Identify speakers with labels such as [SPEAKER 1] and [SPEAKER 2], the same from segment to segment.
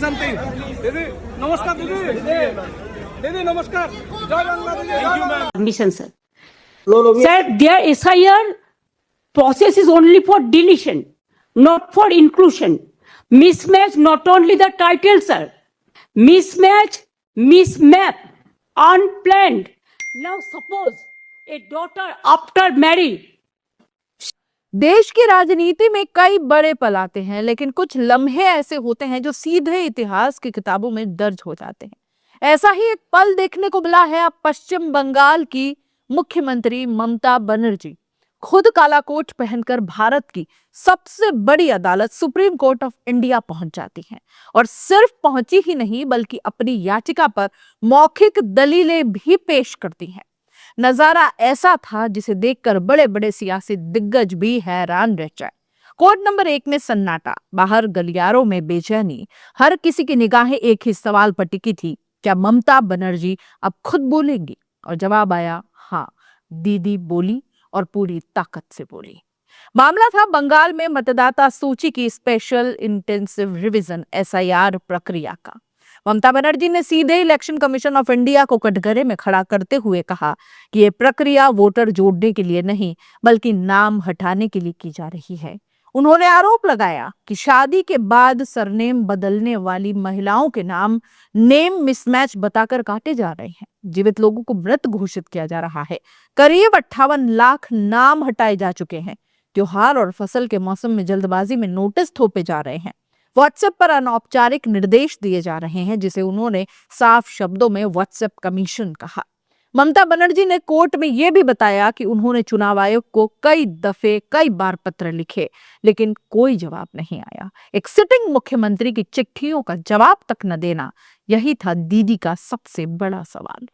[SPEAKER 1] something. दीदी नमस्कार दीदी दीदी नमस्कार जय बांग्ला दीदी thank you ma'am
[SPEAKER 2] Permission, sir. Sir, their SIR process is only for deletion, not for inclusion. Mismatch not only the title, sir. Mismatch, mismap, unplanned. Now suppose a daughter after marriage.
[SPEAKER 3] देश की राजनीति में कई बड़े पल आते हैं, लेकिन कुछ लम्हे ऐसे होते हैं जो सीधे इतिहास की किताबों में दर्ज हो जाते हैं। ऐसा ही एक पल देखने को मिला है अब पश्चिम बंगाल की मुख्यमंत्री ममता बनर्जी खुद काला कोट पहनकर भारत की सबसे बड़ी अदालत सुप्रीम कोर्ट ऑफ इंडिया पहुंच जाती हैं और सिर्फ पहुंची ही नहीं बल्कि अपनी याचिका पर मौखिक दलीलें भी पेश करती हैं। नजारा ऐसा था जिसे देखकर बड़े बड़े सियासी दिग्गज भी हैरान रह जाए। कोर्ट नंबर 1 में सन्नाटा, बाहर गलियारों में बेचैनी, हर किसी की निगाहें एक ही सवाल पर टिकी थी, क्या ममता बनर्जी अब खुद बोलेंगी? और जवाब आया, हाँ, दीदी बोली और पूरी ताकत से बोली। मामला था बंगाल में मतदाता सूची की स्पेशल इंटेंसिव रिवीजन SIR प्रक्रिया का। ममता बनर्जी ने सीधे इलेक्शन कमीशन ऑफ इंडिया को कटघरे में खड़ा करते हुए कहा कि ये प्रक्रिया वोटर जोड़ने के लिए नहीं बल्कि नाम हटाने के लिए की जा रही है। उन्होंने आरोप लगाया कि शादी के बाद सरनेम बदलने वाली महिलाओं के नाम नेम मिसमैच बताकर काटे जा रहे हैं। जीवित लोगों को मृत घोषित किया जा रहा है। करीब 58 लाख नाम हटाए जा चुके हैं। त्योहार और फसल के मौसम में जल्दबाजी में नोटिस थोपे जा रहे हैं। व्हाट्सएप पर अनौपचारिक निर्देश दिए जा रहे हैं, जिसे उन्होंने साफ शब्दों में व्हाट्सएप कमीशन कहा। ममता बनर्जी ने कोर्ट में यह भी बताया कि उन्होंने चुनाव आयोग को कई बार पत्र लिखे, लेकिन कोई जवाब नहीं आया। एक सिटिंग मुख्यमंत्री की चिट्ठियों का जवाब तक न देना, यही था दीदी का सबसे बड़ा सवाल।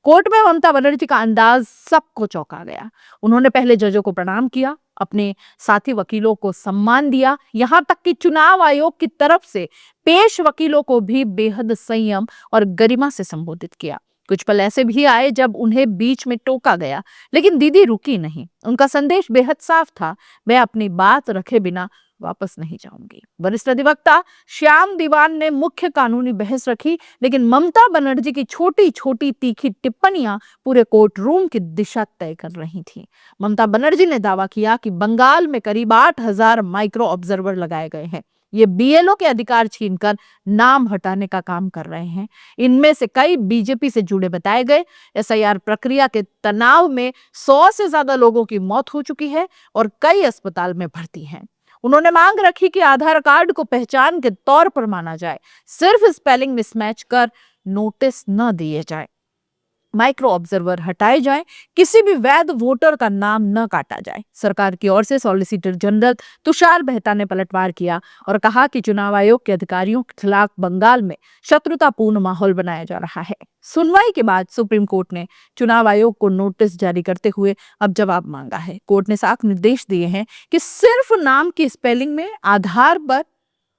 [SPEAKER 3] कोर्ट में ममता बनर्जी का अंदाज सबको चौंका गया। उन्होंने पहले जजों को प्रणाम किया, अपने साथी वकीलों को सम्मान दिया, यहां तक कि चुनाव आयोग की तरफ से पेश वकीलों को भी बेहद संयम और गरिमा से संबोधित किया। कुछ पल ऐसे भी आए जब उन्हें बीच में टोका गया, लेकिन दीदी रुकी नहीं। उनका संदेश बेहद साफ था, मैं अपनी बात रखे बिना वापस नहीं जाऊंगी। वरिष्ठ अधिवक्ता श्याम दीवान ने मुख्य कानूनी बहस रखी, लेकिन ममता बनर्जी की छोटी छोटी तीखी टिप्पणियां पूरे कोर्ट रूम की दिशा तय कर रही थी। ममता बनर्जी ने दावा किया कि बंगाल में करीब 8000 माइक्रो ऑब्जर्वर लगाए गए हैं। ये BLO के अधिकार छीनकर नाम हटाने का काम कर रहे हैं। इनमें से कई बीजेपी से जुड़े बताए गए। SIR प्रक्रिया के तनाव में 100 से ज्यादा लोगों की मौत हो चुकी है और कई अस्पताल में भर्ती हैं। उन्होंने मांग रखी कि आधार कार्ड को पहचान के तौर पर माना जाए, सिर्फ स्पेलिंग मिसमैच कर नोटिस न दिए जाए, माइक्रो ऑब्जर्वर हटाए जाएं, किसी भी वैध वोटर का नाम न काटा जाए। सरकार की ओर से सॉलिसिटर जनरल तुषार मेहता ने पलटवार किया और कहा कि चुनाव आयोग के अधिकारियों के खिलाफ बंगाल में शत्रुतापूर्ण माहौल बनाया जा रहा है। सुनवाई के बाद सुप्रीम कोर्ट ने चुनाव आयोग को नोटिस जारी करते हुए अब जवाब मांगा है। कोर्ट ने साफ निर्देश दिए हैं कि सिर्फ नाम की स्पेलिंग में आधार पर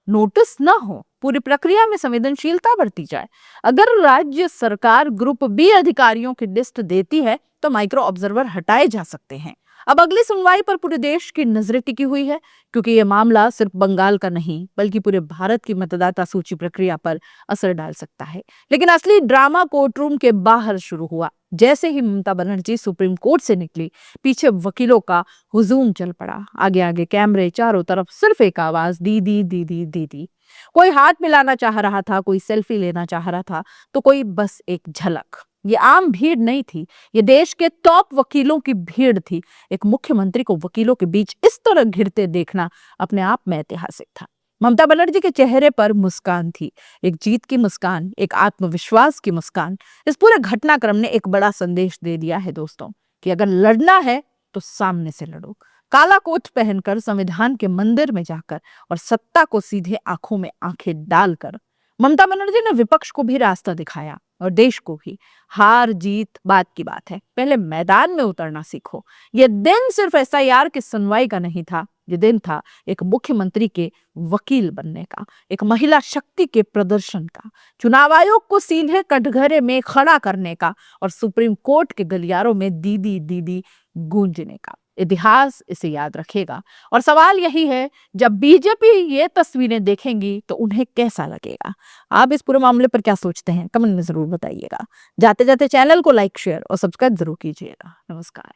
[SPEAKER 3] नोटिस न हो, पूरी प्रक्रिया में संवेदनशीलता बरती जाए। अगर राज्य सरकार ग्रुप B अधिकारियों की लिस्ट देती है तो माइक्रो ऑब्जर्वर हटाए जा सकते हैं। अब अगली सुनवाई पर पूरे देश की नजरें टिकी हुई है, क्योंकि यह मामला सिर्फ बंगाल का नहीं बल्कि पूरे भारत की मतदाता सूची प्रक्रिया पर असर डाल सकता है। लेकिन असली ड्रामा कोर्ट रूम के बाहर शुरू हुआ। जैसे ही ममता बनर्जी सुप्रीम कोर्ट से निकली, पीछे वकीलों का हुजूम चल पड़ा। आगे आगे कैमरे, चारों तरफ सिर्फ एक आवाज, दीदी दीदी दीदी। कोई हाथ मिलाना चाह रहा था, कोई सेल्फी लेना चाह रहा था, तो कोई बस एक झलक। ये आम भीड़ नहीं थी, ये देश के टॉप वकीलों की भीड़ थी। एक मुख्यमंत्री को वकीलों के बीच इस तरह घिरते देखना अपने आप में ऐतिहासिक था। ममता बनर्जी के चेहरे पर मुस्कान थी, एक जीत की मुस्कान, एक आत्मविश्वास की मुस्कान। इस पूरे घटनाक्रम ने एक बड़ा संदेश दे दिया है दोस्तों, कि अगर लड़ना है तो सामने से लड़ो। काला कोट पहनकर, संविधान के मंदिर में जाकर और सत्ता को सीधे आंखों में आंखें डालकर ममता बनर्जी ने विपक्ष को भी रास्ता दिखाया और देश को भी। हार जीत बात की बात है, पहले मैदान में उतरना सीखो। यह दिन सिर्फ SIR की सुनवाई का नहीं था, ये दिन था एक मुख्यमंत्री के वकील बनने का, एक महिला शक्ति के प्रदर्शन का, चुनाव आयोग को सीधे कटघरे में खड़ा करने का और सुप्रीम कोर्ट के गलियारों में दीदी दीदी गूंजने का। इतिहास इसे याद रखेगा। और सवाल यही है, जब बीजेपी ये तस्वीरें देखेंगी तो उन्हें कैसा लगेगा? आप इस पूरे मामले पर क्या सोचते हैं, कमेंट में जरूर बताइएगा। जाते जाते चैनल को लाइक, शेयर और सब्सक्राइब जरूर कीजिएगा। नमस्कार।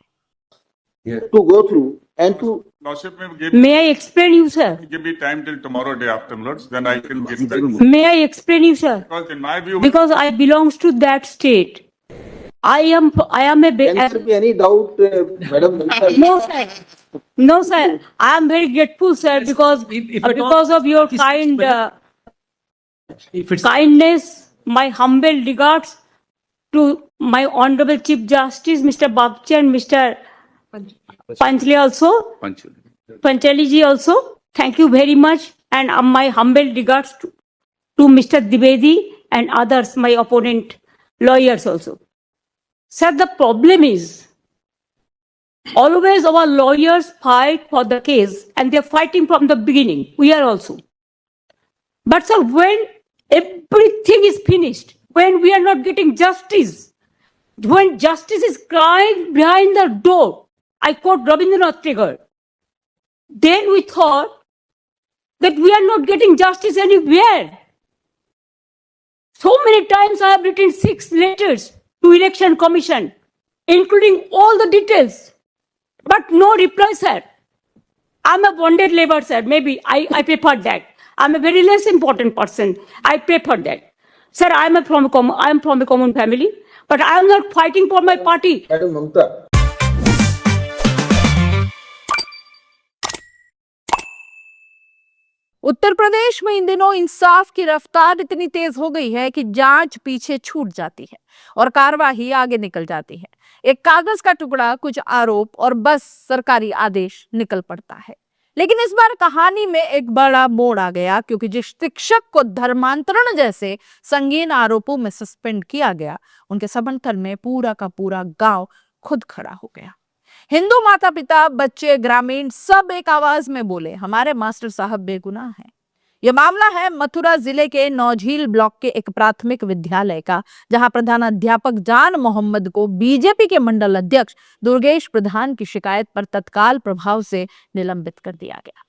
[SPEAKER 4] To go through and to
[SPEAKER 5] Lordship,
[SPEAKER 2] May I explain you, sir?
[SPEAKER 5] give me time till tomorrow day afterwards, then I can get back.
[SPEAKER 2] May I explain you, sir?
[SPEAKER 5] Because in my view,
[SPEAKER 2] Because I belongs to that state. I am a
[SPEAKER 4] can there be any doubt, Madam Mamta?
[SPEAKER 2] no sir. No sir. I am very grateful, sir, because because of your kindness. My humble regards to my honorable Chief Justice, Mr. Bagchi and Mr. Panchali also. Panchali ji also. Thank you very much, and my humble regards to Mr. Dwivedi and others, my opponent lawyers also. Sir, the problem is always our lawyers fight for the case, and they're fighting from the beginning. We are also. But sir, when everything is finished, when we are not getting justice, when justice is crying behind the door, I quote Rabindranath Tagore, then we thought that we are not getting justice anywhere. So many times I have written 6 letters to Election Commission, including all the details, but no reply, sir. I'm a bonded labor, sir. Maybe I prefer that. I'm a very less important person. I prefer that. Sir, I'm from a common family, but I am not fighting for my party.
[SPEAKER 4] Madam Mamta.
[SPEAKER 3] Uttar Pradesh में इन दिनों इंसाफ की रफ्तार इतनी तेज हो गई है कि जांच पीछे छूट जाती है और कार्यवाही आगे निकल जाती है। एक कागज का टुकड़ा, कुछ आरोप और बस सरकारी आदेश निकल पड़ता है। लेकिन इस बार कहानी में एक बड़ा मोड़ आ गया, क्योंकि जिस शिक्षक को धर्मांतरण जैसे संगीन आरोपों में सस्पेंड किया गया, उनके समर्थन में पूरा का पूरा गांव खुद खड़ा हो गया। हिंदू माता पिता, बच्चे, ग्रामीण सब एक आवाज में बोले, हमारे मास्टर साहब बेगुनाह हैं। यह मामला है मथुरा जिले के नौझील ब्लॉक के एक प्राथमिक विद्यालय का, जहां प्रधानाध्यापक जान मोहम्मद को बीजेपी के मंडल अध्यक्ष दुर्गेश प्रधान की शिकायत पर तत्काल प्रभाव से निलंबित कर दिया गया।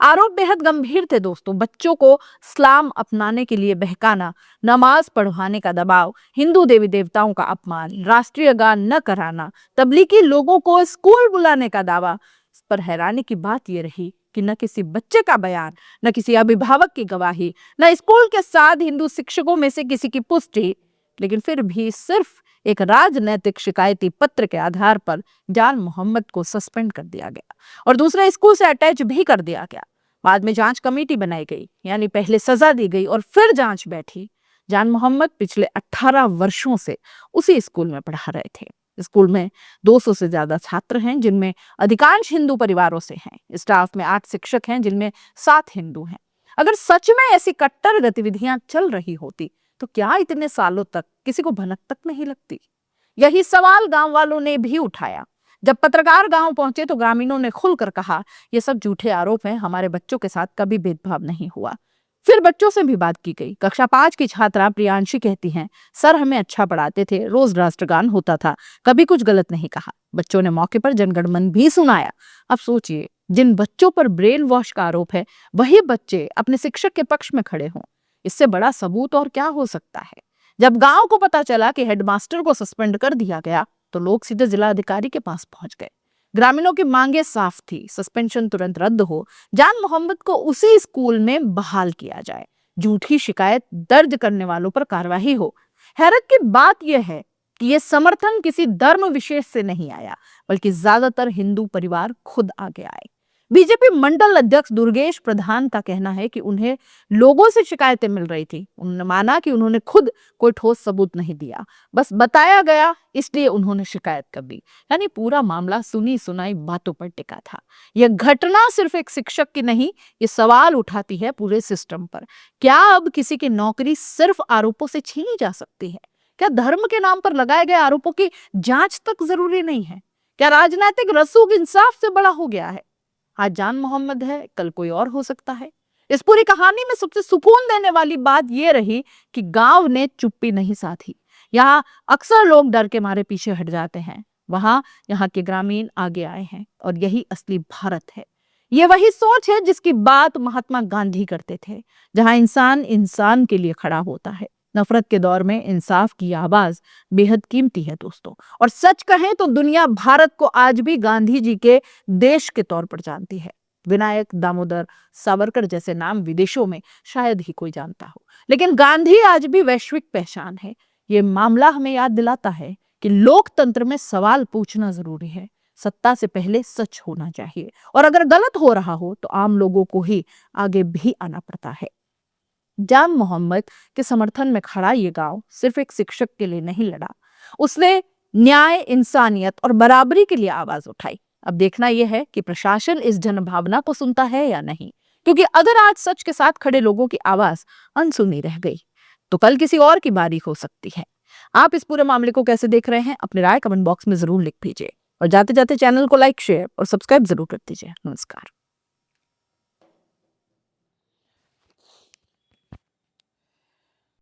[SPEAKER 3] आरोप बेहद गंभीर थे दोस्तों। बच्चों को इस्लाम अपनाने के लिए बहकाना, नमाज पढ़वाने का दबाव, हिंदू देवी देवताओं का अपमान, राष्ट्रीय गान न कराना, तबलीगी लोगों को स्कूल बुलाने का दावा। इस पर हैरानी की बात यह रही कि न किसी बच्चे का बयान, न किसी अभिभावक की गवाही, न स्कूल के साथ हिंदू शिक्षकों में से किसी की पुष्टि, लेकिन फिर भी सिर्फ एक राजनैतिक शिकायती पत्र के आधार पर जान मोहम्मद को सस्पेंड कर दिया गया और दूसरे स्कूल से अटैच भी कर दिया गया। बाद में जांच कमेटी बनाई गई, यानी पहले सजा दी गई और फिर जांच बैठी। जान मोहम्मद पिछले 18 वर्षों से उसी स्कूल में पढ़ा रहे थे। स्कूल में 200 से ज्यादा छात्र हैं, जिनमें अधिकांश हिंदू परिवारों से हैं। स्टाफ में 8 शिक्षक हैं, जिनमें 7 हिंदू हैं। अगर सच में ऐसी कट्टर गतिविधियां चल रही होती तो क्या इतने सालों तक किसी को भनक तक नहीं लगती? यही सवाल गांव वालों ने भी उठाया। जब पत्रकार गांव पहुंचे तो ग्रामीणों ने खुलकर कहा, ये सब झूठे आरोप हैं, हमारे बच्चों के साथ कभी भेदभाव नहीं हुआ। फिर बच्चों से भी बात की गई। कक्षा 5 की छात्रा प्रियांशी कहती हैं, सर हमें अच्छा पढ़ाते थे, रोज राष्ट्रगान होता था, कभी कुछ गलत नहीं कहा। बच्चों ने मौके पर जनगणमन भी सुनाया। अब सोचिए, जिन बच्चों पर ब्रेन वॉश का आरोप है, वही बच्चे अपने शिक्षक के पक्ष में खड़े हों। इससे बड़ा सबूत और क्या हो सकता है? जब गांव को पता चला कि हेडमास्टर को सस्पेंड कर दिया गया तो लोग सीधे जिला अधिकारी के पास पहुंच गए। ग्रामीणों की मांगे साफ थी, सस्पेंशन तुरंत रद्द हो, जान मोहम्मद को उसी स्कूल में बहाल किया जाए, झूठी शिकायत दर्ज करने वालों पर कार्रवाई हो। हैरत की बात यह है कि यह समर्थन किसी धर्म विशेष से नहीं आया, बल्कि ज्यादातर हिंदू परिवार खुद आगे आए। बीजेपी मंडल अध्यक्ष दुर्गेश प्रधान का कहना है कि उन्हें लोगों से शिकायतें मिल रही थी। उन्होंने माना कि उन्होंने खुद कोई ठोस सबूत नहीं दिया, बस बताया गया, इसलिए उन्होंने शिकायत कर दी। यानी पूरा मामला सुनी सुनाई बातों पर टिका था। यह घटना सिर्फ एक शिक्षक की नहीं, ये सवाल उठाती है पूरे सिस्टम पर। क्या अब किसी की नौकरी सिर्फ आरोपों से छीनी जा सकती है? क्या धर्म के नाम पर लगाए गए आरोपों की जांच तक जरूरी नहीं है? क्या राजनीतिक रसूख इंसाफ से बड़ा हो गया है? आज जान मोहम्मद है, कल कोई और हो सकता है। इस पूरी कहानी में सबसे सुकून देने वाली बात यह रही कि गांव ने चुप्पी नहीं साधी। यहाँ अक्सर लोग डर के मारे पीछे हट जाते हैं, वहां यहाँ के ग्रामीण आगे आए हैं और यही असली भारत है। ये वही सोच है जिसकी बात महात्मा गांधी करते थे, जहां इंसान इंसान के लिए खड़ा होता है। नफरत के दौर में इंसाफ की आवाज बेहद कीमती है दोस्तों। और सच कहें तो दुनिया भारत को आज भी गांधी जी के देश के तौर पर जानती है। विनायक दामोदर सावरकर जैसे नाम विदेशों में शायद ही कोई जानता हो, लेकिन गांधी आज भी वैश्विक पहचान है। ये मामला हमें याद दिलाता है कि लोकतंत्र में सवाल पूछना जरूरी है। सत्ता से पहले सच होना चाहिए, और अगर गलत हो रहा हो तो आम लोगों को ही आगे भी आना पड़ता है। जान मोहम्मद के समर्थन में खड़ा ये गांव सिर्फ एक शिक्षक के लिए नहीं लड़ा, उसने न्याय, इंसानियत और बराबरी के लिए आवाज उठाई। अब देखना यह है कि प्रशासन इस जनभावना को सुनता है या नहीं, क्योंकि अगर आज सच के साथ खड़े लोगों की आवाज अनसुनी रह गई तो कल किसी और की बारी हो सकती है। आप इस पूरे मामले को कैसे देख रहे हैं, अपनी राय कमेंट बॉक्स में जरूर लिख दीजिए, और जाते जाते चैनल को लाइक, शेयर और सब्सक्राइब जरूर कर दीजिए। नमस्कार।